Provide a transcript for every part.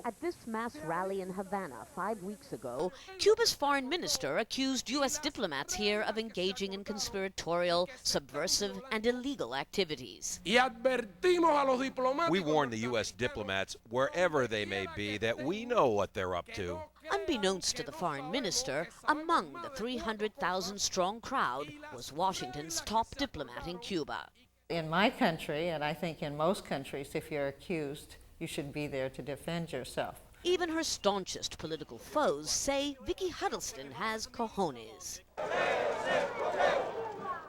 At this mass rally in Havana 5 weeks ago, Cuba's foreign minister accused U.S. diplomats here of engaging in conspiratorial, subversive, and illegal activities. We warn the U.S. diplomats, wherever they may be, that we know what they're up to. Unbeknownst to the foreign minister, among the 300,000-strong crowd was Washington's top diplomat in Cuba. In my country, and I think in most countries, if you're accused, you should be there to defend yourself. Even her staunchest political foes say Vicky Huddleston has cojones.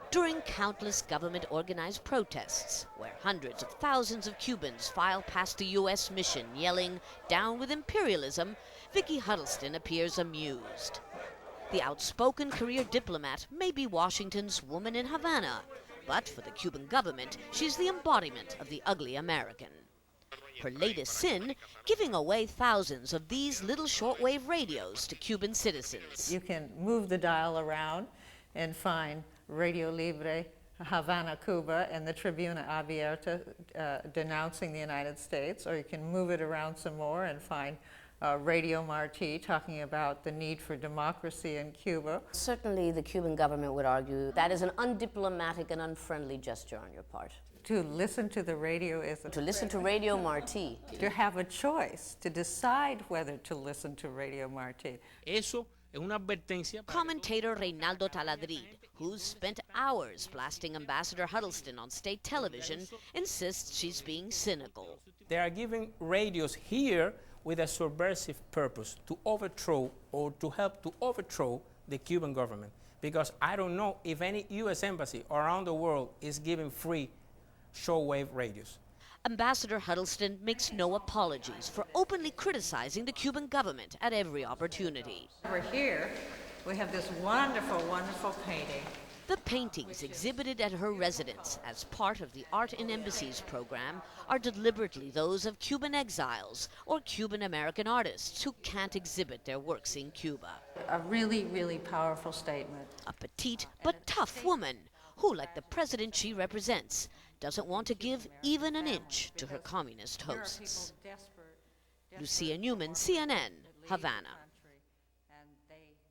During countless government-organized protests, where hundreds of thousands of Cubans file past the U.S. mission yelling, "Down with imperialism," Vicky Huddleston appears amused. The outspoken career diplomat may be Washington's woman in Havana, but for the Cuban government, she's the embodiment of the ugly American. Her latest sin, giving away thousands of these little shortwave radios to Cuban citizens. You can move the dial around and find Radio Libre, Havana, Cuba, and the Tribuna Abierta denouncing the United States, or you can move it around some more and find Radio Marti talking about the need for democracy in Cuba. Certainly the Cuban government would argue that is an undiplomatic and unfriendly gesture on your part. To listen to the radio is to listen to Radio Marti. To have a choice, to decide whether to listen to Radio Marti. Eso es una advertencia. Commentator Reynaldo Taladrid, who's spent hours blasting Ambassador Huddleston on state television, insists she's being cynical. They are giving radios here with a subversive purpose to overthrow or to help to overthrow the Cuban government. Because I don't know if any U.S. embassy around the world is giving free shortwave radios. Ambassador Huddleston makes no apologies for openly criticizing the Cuban government at every opportunity. We're here. We have this wonderful, wonderful painting. The paintings exhibited at her residence as part of the Art in Embassies program are deliberately those of Cuban exiles or Cuban American artists who can't exhibit their works in Cuba. A really, really powerful statement. A petite but tough woman who, like the president she represents, doesn't want to give even an inch to her communist hosts. Lucia Newman, CNN, Havana.